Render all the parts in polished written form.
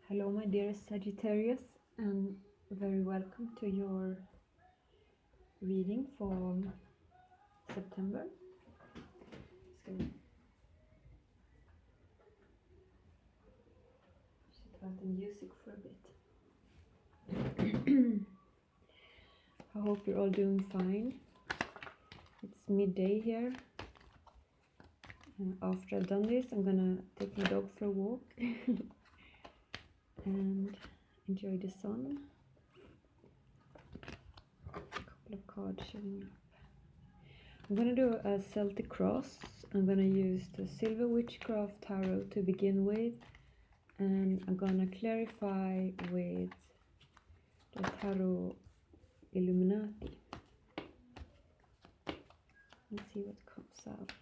Hello, my dearest Sagittarius, and very welcome to your reading for September. So, shut out the music for a bit. I hope you're all doing fine. It's midday here. After I've done this, I'm gonna take my dog for a walk and enjoy the sun. A couple of cards showing up. I'm gonna do a Celtic cross. I'm gonna use the Silver Witchcraft Tarot to begin with, and I'm gonna clarify with the Tarot Illuminati. Let's see what comes out.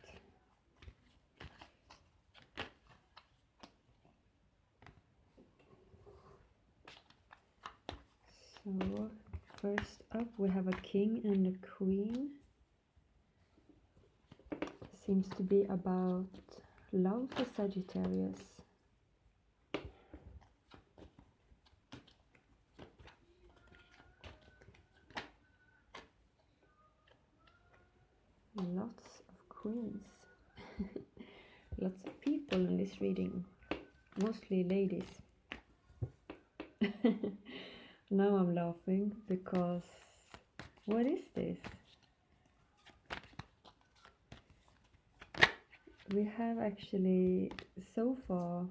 So first up we have a king and a queen. Seems to be about love for Sagittarius. Lots of queens. Lots of people in this reading. Mostly ladies. Now I'm laughing because what is this? We have actually so far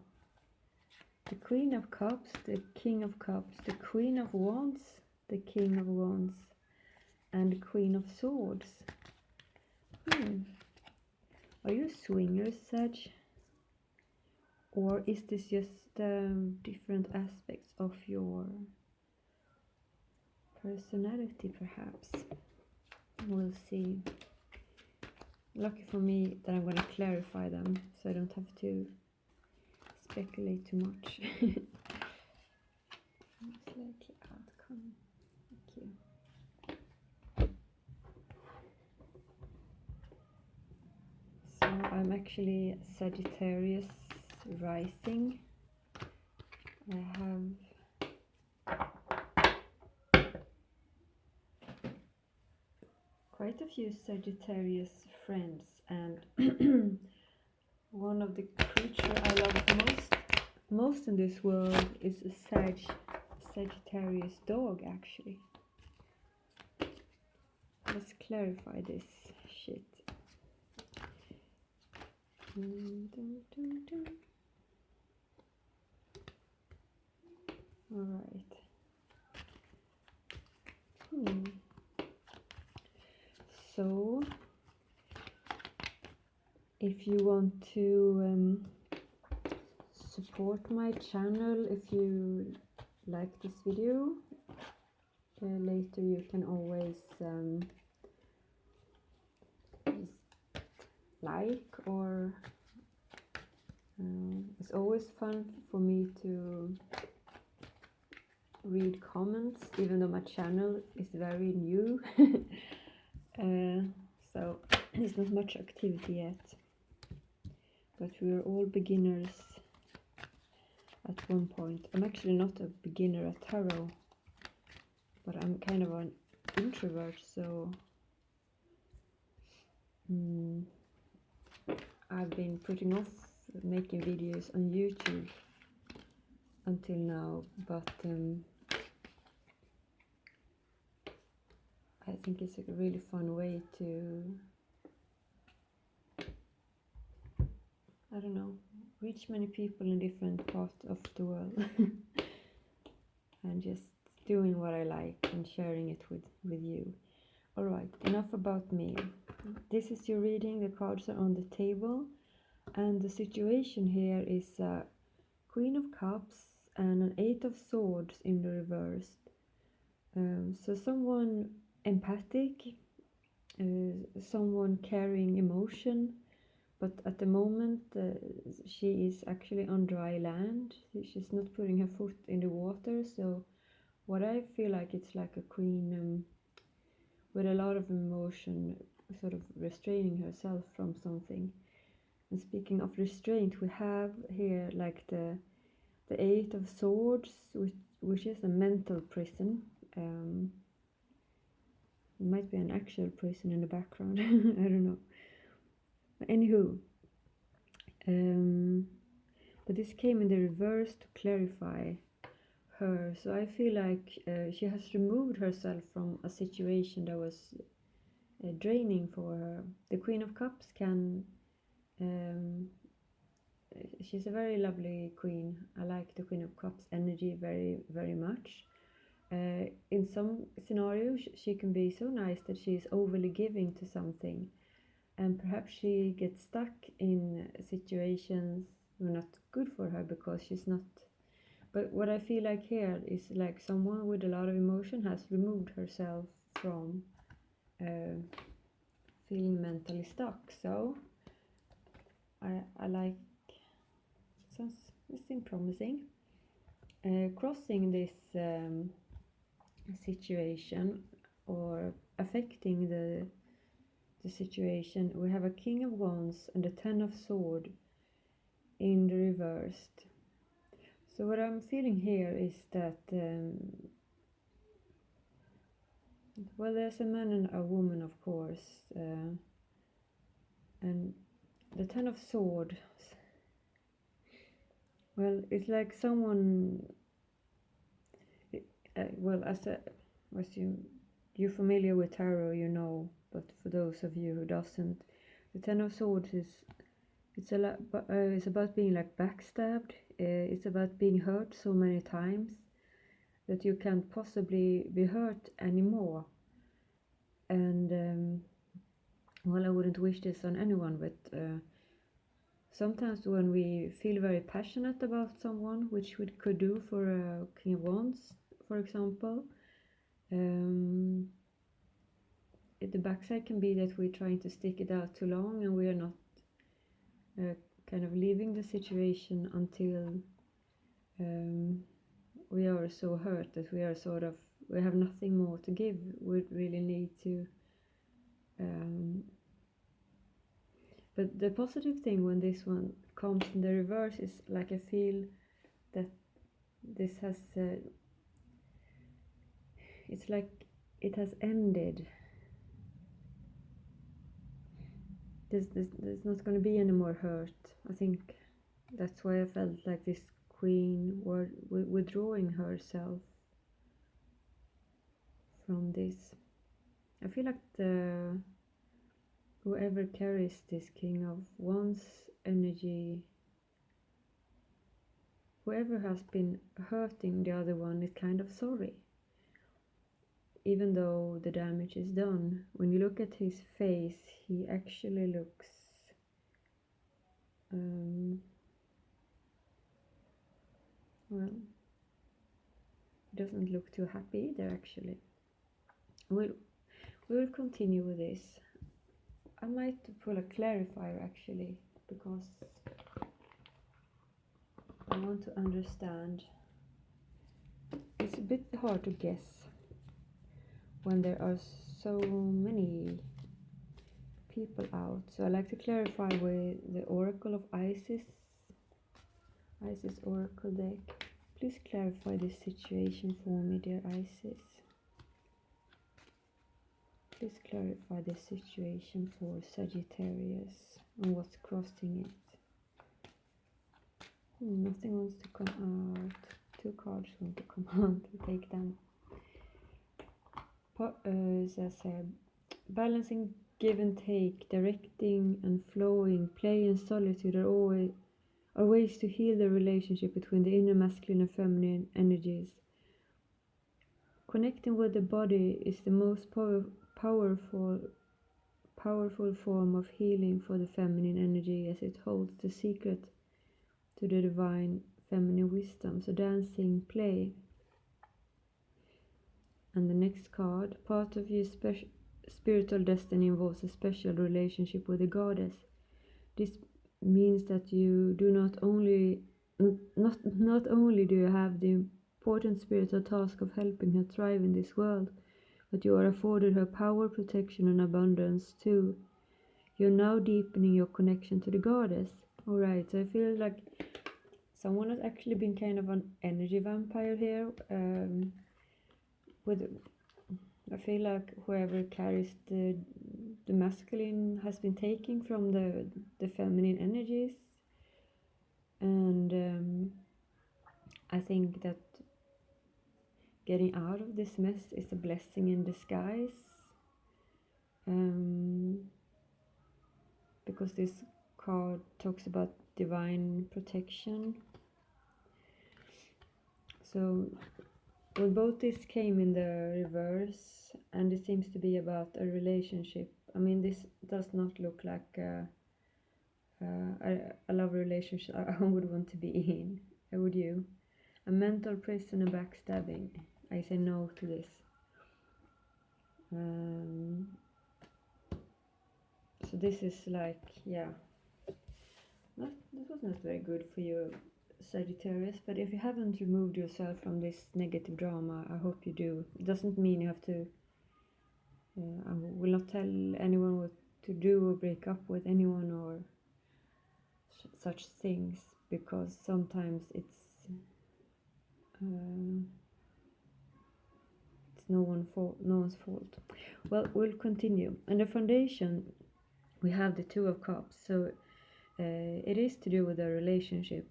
the Queen of Cups, the King of Cups, the Queen of Wands, the King of Wands, and the Queen of Swords. Are you swingers, Sag? Or is this just different aspects of your personality, perhaps? We'll see. Lucky for me that I'm going to clarify them, so I don't have to speculate too much. Slightly outcome. Thank you. So I'm actually Sagittarius rising. I have quite a few Sagittarius friends, and one of the creatures I love most in this world is a Sagittarius dog, actually. Let's clarify this shit. Alright. So, if you want to support my channel, if you like this video, later you can always just like, or it's always fun for me to read comments, even though my channel is very new. So there's not much activity yet, but we're all beginners at one point. I'm actually not a beginner at tarot, but I'm kind of an introvert, so I've been putting off making videos on YouTube until now, but I think it's a really fun way to, I don't know, reach many people in different parts of the world and just doing what I like and sharing it with you. Alright, enough about me. This is your reading. The cards are on the table, and the situation here is a Queen of Cups and an Eight of Swords in the reverse. So someone empathic, someone carrying emotion, but at the moment she is actually on dry land. She's not putting her foot in the water, so what I feel like, it's like a queen with a lot of emotion, sort of restraining herself from something. And speaking of restraint, we have here like the Eight of Swords, which is a mental prison. It might be an actual prison in the background. I don't know. But anywho, but this came in the reverse to clarify her. So I feel like she has removed herself from a situation that was draining for her. The Queen of Cups can. She's a very lovely queen. I like the Queen of Cups energy very, very much. In some scenarios, she can be so nice that she is overly giving to something, and perhaps she gets stuck in situations that are not good for her because she's not. But what I feel like here is like someone with a lot of emotion has removed herself from feeling mentally stuck. So I like, this seems promising. Crossing this situation or affecting the situation, we have a King of Wands and a Ten of Swords in the reversed. So what I'm feeling here is that well, there's a man and a woman, of course, and the Ten of Swords, well, it's like someone, well, as you're familiar with tarot, you know, but for those of you who doesn't, the Ten of Swords it's about being like backstabbed. It's about being hurt so many times that you can't possibly be hurt anymore. And well, I wouldn't wish this on anyone, but sometimes when we feel very passionate about someone, which we could do for a King of Wands, for example, the backside can be that we're trying to stick it out too long and we are not kind of leaving the situation until we are so hurt that we are we have nothing more to give. We really need to but the positive thing when this one comes in the reverse is like I feel that this has it's like it has ended. There's not going to be any more hurt. I think that's why I felt like this queen were withdrawing herself from this. I feel like whoever carries this King of Wands energy, whoever has been hurting the other one is kind of sorry, even though the damage is done. When you look at his face, he actually looks well, he doesn't look too happy either, actually. We will continue with this. I might pull a clarifier actually, because I want to understand. It's a bit hard to guess when there are so many people out. So I like to clarify with the Oracle of Isis Oracle deck. Please clarify this situation for me, dear Isis. Please clarify the situation for Sagittarius and what's crossing it. Nothing wants to come out. 2 cards want to come out. We take them. As I said, balancing give and take, directing and flowing, play and solitude are ways to heal the relationship between the inner masculine and feminine energies. Connecting with the body is the most powerful form of healing for the feminine energy, as it holds the secret to the divine feminine wisdom. So dancing, play. And the next card, part of your spiritual destiny involves a special relationship with the goddess. This means that you do not only do you have the important spiritual task of helping her thrive in this world, but you are afforded her power, protection and abundance too. You're now deepening your connection to the goddess. Alright, so I feel like someone has actually been kind of an energy vampire here. With I feel like whoever carries the masculine has been taking from the feminine energies, and I think that getting out of this mess is a blessing in disguise, because this card talks about divine protection. So well, both this came in the reverse, and it seems to be about a relationship. I mean, this does not look like a love relationship I would want to be in. Would you? A mental prison and backstabbing. I say no to this. So this is like, yeah, this was not very good for you, Sagittarius. But if you haven't removed yourself from this negative drama, I hope you do. It doesn't mean you have to. I will not tell anyone what to do or break up with anyone or such things, because sometimes it's no one's fault. Well, we'll continue. And the foundation, we have the Two of Cups. So it is to do with a relationship,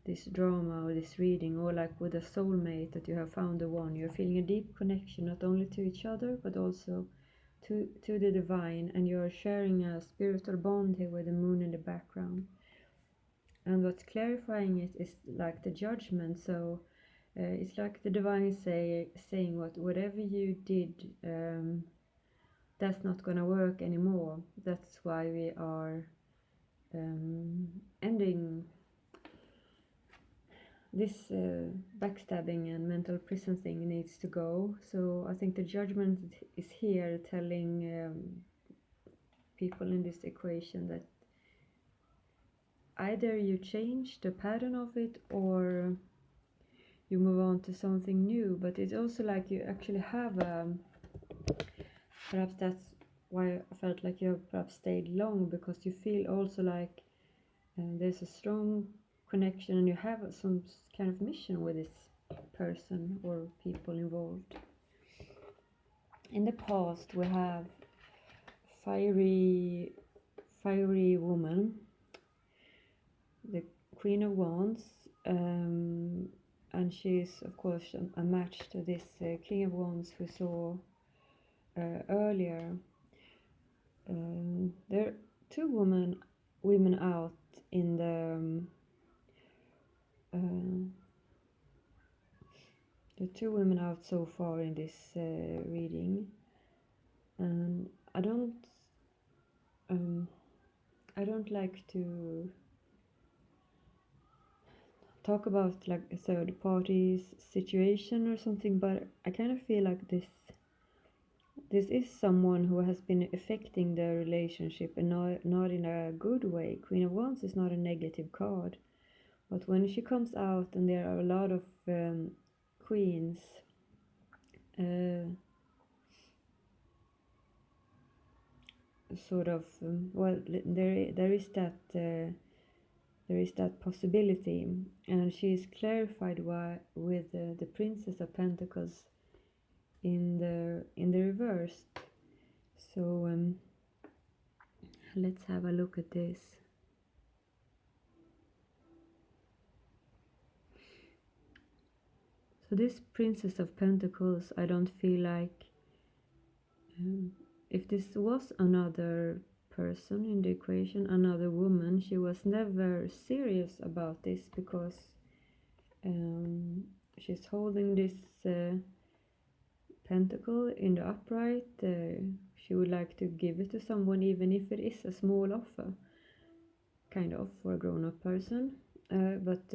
this drama or this reading, or like with a soulmate, that you have found the one. You're feeling a deep connection, not only to each other but also to the divine, and you're sharing a spiritual bond here with the moon in the background. And what's clarifying it is like the judgment. So it's like the divine saying whatever you did, that's not gonna work anymore. That's why we are ending this backstabbing and mental prison thing needs to go. So I think the judgment is here, telling people in this equation that either you change the pattern of it or you move on to something new. But it's also like you actually have perhaps that's why I felt like you have perhaps stayed long, because you feel also like there's a strong connection and you have some kind of mission with this person or people involved. In the past we have fiery woman, the Queen of Wands, and she is of course a match to this King of Wands we saw earlier. There are two women out in the two women out so far in this reading, and I don't like to talk about like a third party's situation or something, but I kind of feel like this is someone who has been affecting the relationship, and not in a good way. Queen of Wands is not a negative card, but when she comes out and there are a lot of queens, sort of well, there is that possibility, and she is clarified with the Princess of Pentacles in the reverse. So let's have a look at this. So this Princess of Pentacles, I don't feel like if this was another person in the equation, another woman, she was never serious about this, because she's holding this pentacle in the upright. She would like to give it to someone, even if it is a small offer, kind of, for a grown-up person. But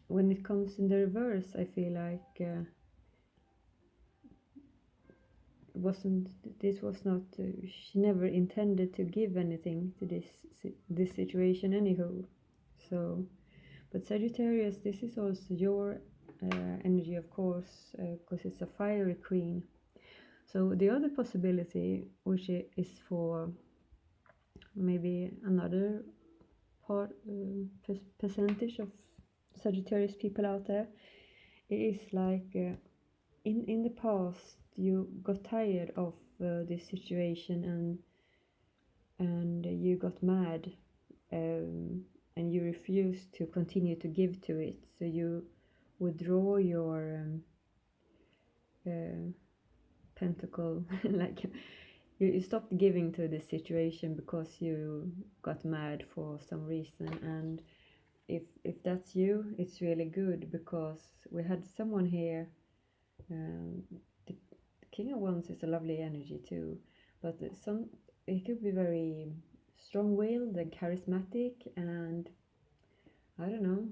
when it comes in the reverse, I feel like this was not she never intended to give anything to this situation anywho. So, but Sagittarius, this is also your energy, of course, because it's a fiery queen. So the other possibility, which is for maybe another part percentage of Sagittarius people out there, it is like in the past you got tired of this situation and you got mad, and you refused to continue to give to it, so you withdraw your pentacle like you stopped giving to this situation because you got mad for some reason. And if that's you, it's really good, because we had someone here, the King of Wands is a lovely energy too, but it could be very strong-willed and charismatic, and I don't know,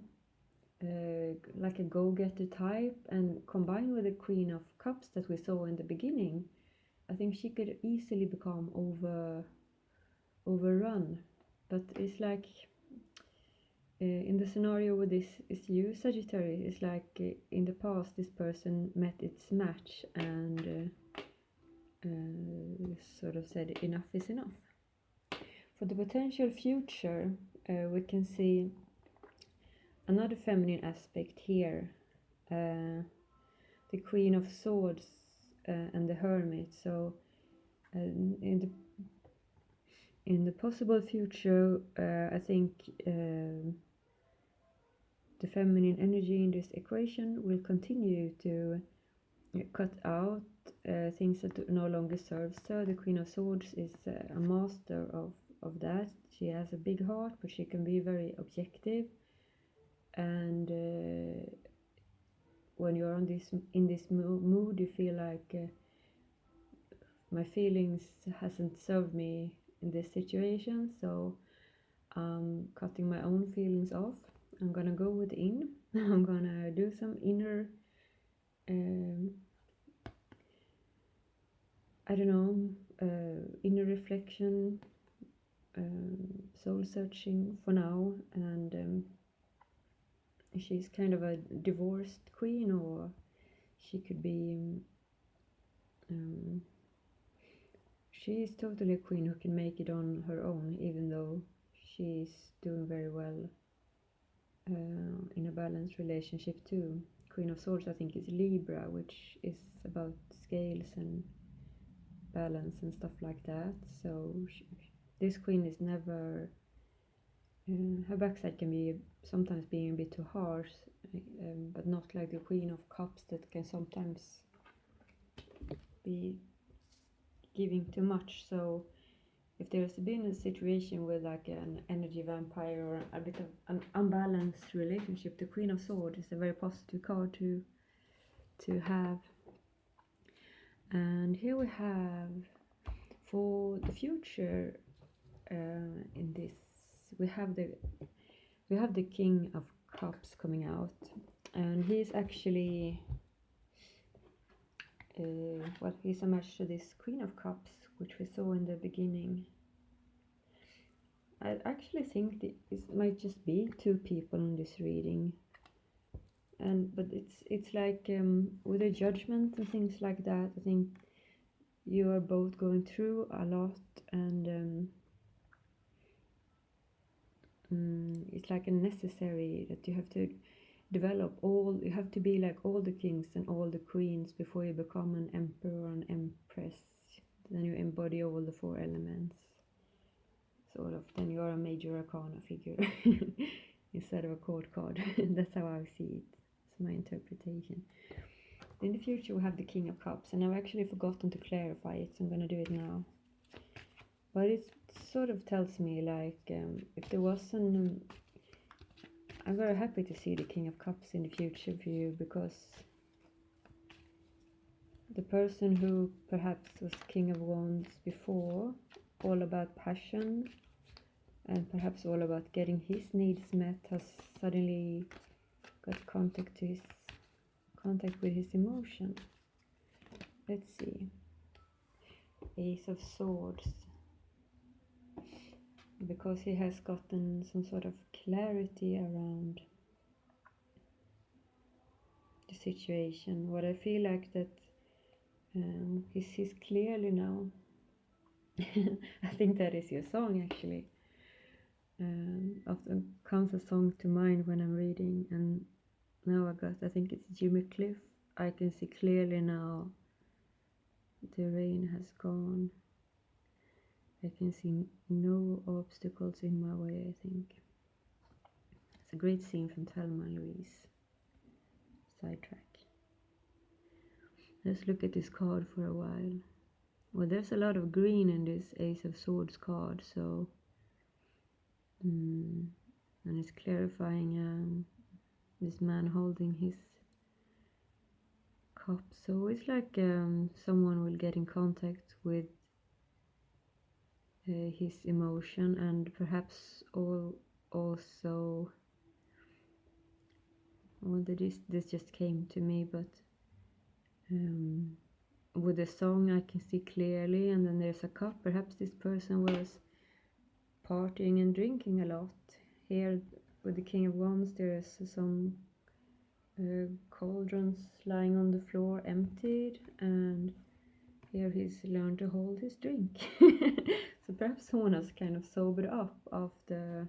like a go-getter type, and combined with the Queen of Cups that we saw in the beginning, I think she could easily become overrun. But it's like in the scenario with this is you, Sagittarius, it's like in the past this person met its match and sort of said enough is enough. For the potential future, we can see another feminine aspect here, the Queen of Swords and the Hermit. So in the possible future, I think the feminine energy in this equation will continue to cut out things that no longer serves her. The Queen of Swords is a master of that. She has a big heart, but she can be very objective, and when you're in this mood, you feel like my feelings hasn't served me in this situation, so I'm cutting my own feelings off. I'm gonna go within. I'm gonna do some inner I don't know, inner reflection, soul searching for now. And she's kind of a divorced queen, or she could be she is totally a queen who can make it on her own, even though she's doing very well in a balanced relationship too. Queen of Swords, I think, is Libra, which is about scales and balance and stuff like that. So this queen is never her backside can be sometimes being a bit too harsh, but not like the Queen of Cups that can sometimes be giving too much. So if there's been a situation with like an energy vampire or a bit of an unbalanced relationship, the Queen of Swords is a very positive card to have. And here we have, for the future, in this we have the King of Cups coming out, and he's actually he's a match to this Queen of Cups, which we saw in the beginning. I actually think it might just be two people in this reading, but it's like with the judgment and things like that, I think you are both going through a lot, and it's like a necessary that you have to develop you have to be like all the kings and all the queens before you become an emperor or an empress. Then you embody all the four elements, sort of. Then you're a major arcana figure instead of a court card. That's how I see it. It's my interpretation. In the future we have the King of Cups, and I've actually forgotten to clarify it, so I'm going to do it now. But it sort of tells me like if there was I'm very happy to see the King of Cups in the future for you, because the person who perhaps was King of Wands before, all about passion and perhaps all about getting his needs met, has suddenly got contact with his emotion. Let's see. Ace of Swords. Because he has gotten some sort of clarity around the situation. What I feel like that He sees clearly now. I think that is your song actually. Often comes a song to mind when I'm reading, and now I think it's Jimmy Cliff. I can see clearly now. The rain has gone. I can see no obstacles in my way, I think. It's a great scene from Thelma and Louise. Sidetrack. Let's look at this card for a while. Well, there's a lot of green in this Ace of Swords card, so and it's clarifying this man holding his cup. So it's like someone will get in contact with his emotion, and perhaps also, well, this just came to me, but with the song I can see clearly, and then there's a cup. Perhaps this person was partying and drinking a lot. Here with the King of Wands there's some cauldrons lying on the floor emptied, and here he's learned to hold his drink. So perhaps someone has kind of sobered up after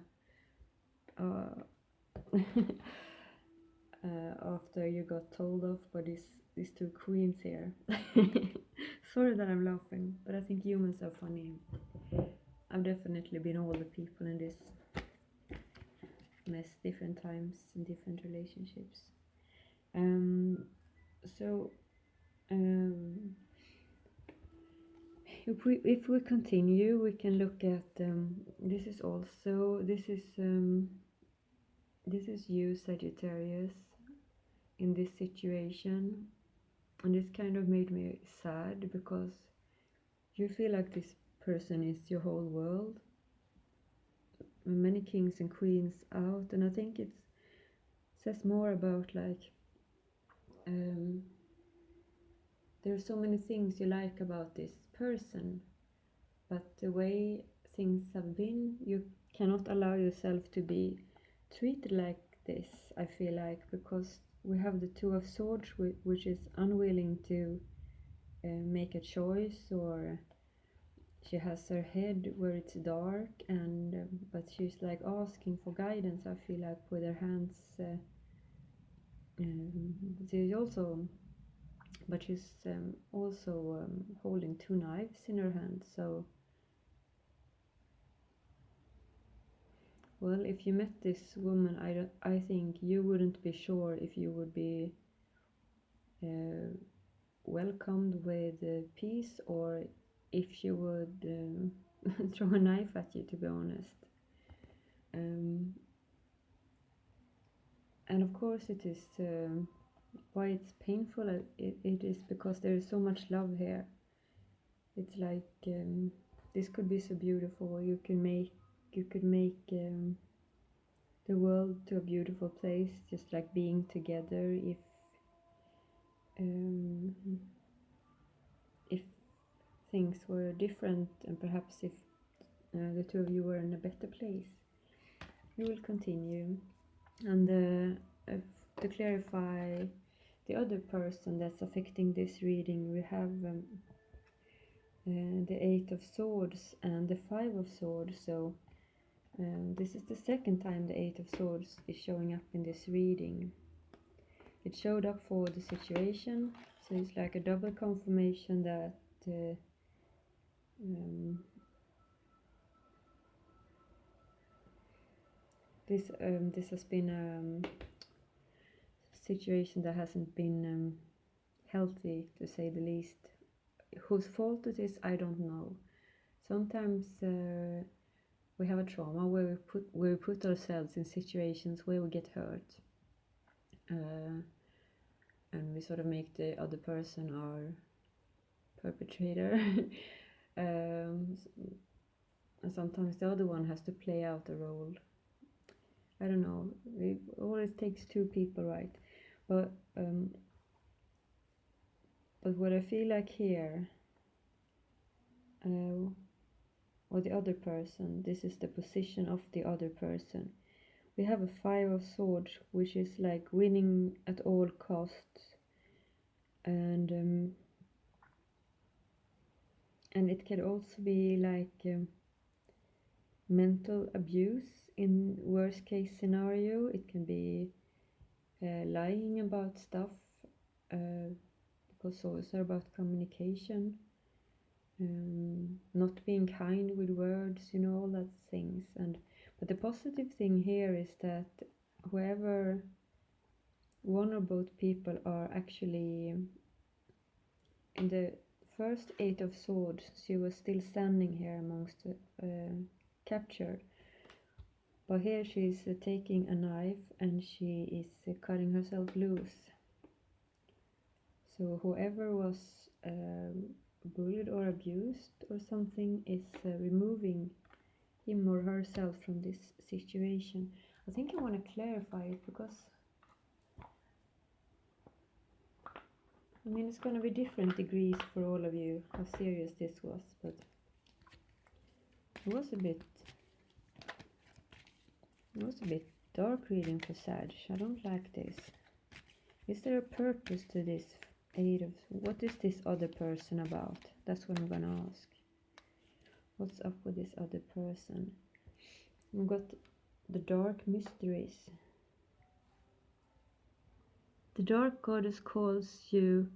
after you got told off by these two queens here. Sorry that I'm laughing, but I think humans are funny. I've definitely been all the people in this mess, different times in different relationships. So if we continue, we can look at this is you, Sagittarius, in this situation, and this kind of made me sad because you feel like this person is your whole world. Many kings and queens out, and I think it says more about like there are so many things you like about this person, but the way things have been, you cannot allow yourself to be treated like this, I feel like, because we have the Two of Swords, which is unwilling to make a choice, or she has her head where it's dark, and but she's like asking for guidance, I feel like, with her hands. She's also, but she's also holding two knives in her hand. So, well, if you met this woman, I think you wouldn't be sure if you would be welcomed with peace, or if she would throw a knife at you, to be honest. And of course it is why it's painful. It is because there is so much love here. It's like this could be so beautiful. You could make the world to a beautiful place, just like being together. If things were different, and perhaps if the two of you were in a better place. We will continue, and to clarify the other person that's affecting this reading, we have the Eight of Swords and the Five of Swords. So this is the second time the Eight of Swords is showing up in this reading. It showed up for the situation, so it's like a double confirmation that this has been a situation that hasn't been healthy, to say the least. Whose fault it is, I don't know. Sometimes we have a trauma where we put ourselves in situations where we get hurt, and we sort of make the other person our perpetrator. And sometimes the other one has to play out the role. I don't know. It always takes two people, right? But what I feel like here, or the other person, this is the position of the other person. We have a Five of Swords, which is like winning at all costs, and And it can also be like mental abuse in worst case scenario. It can be lying about stuff, because swords are about communication, not being kind with words, all that things. But the positive thing here is that whoever one or both people are actually in the first 8 of swords, she was still standing here amongst the captured. But here she is taking a knife and she is cutting herself loose. So whoever was bullied or abused or something is removing him or herself from this situation. I think I want to clarify it because it's going to be different degrees for all of you how serious this was, but it was a bit dark reading for Sag. I don't like this. Is there a purpose to this what is this other person about? That's what I'm gonna ask. What's up with this other person? We've got the dark mysteries. The dark goddess calls you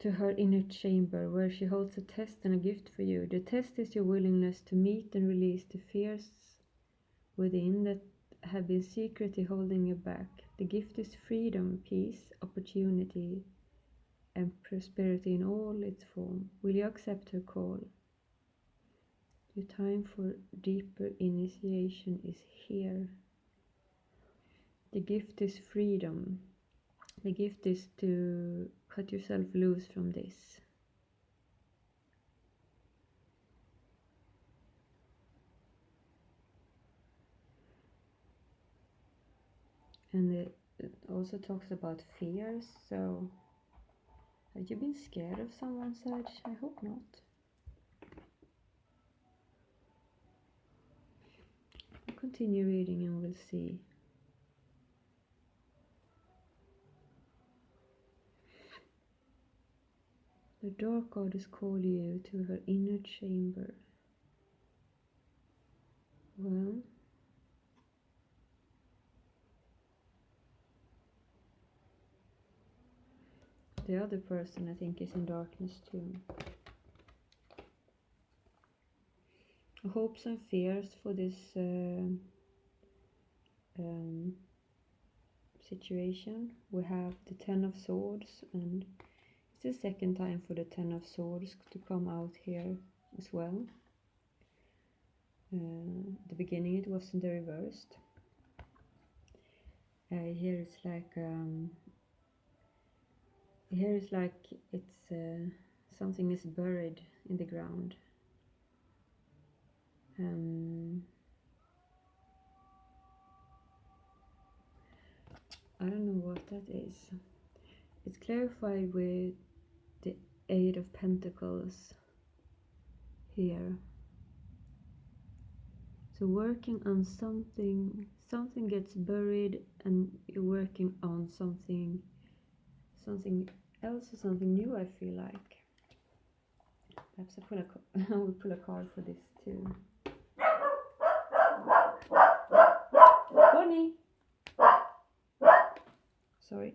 to her inner chamber, where she holds a test and a gift for you. The test is your willingness to meet and release the fears within that have been secretly holding you back. The gift is freedom, peace, opportunity, and prosperity in all its form. Will you accept her call? Your time for deeper initiation is here. The gift is freedom. The gift is to cut yourself loose from this. And it also talks about fears. So, have you been scared of someone, Sag? I hope not. I'll continue reading and we'll see. The dark goddess calls you to her inner chamber. Well, the other person I think is in darkness too. Hopes and fears for this situation. We have the 10 of Swords, and it's the second time for the 10 of Swords to come out here as well. The beginning it was in the reversed. Here it's like it's something is buried in the ground. I don't know what that is. It's clarified with the 8 of Pentacles here. So working on something gets buried, and you're working on something else or something new, I feel like. Perhaps I will pull a card for this too. Bonnie! Sorry.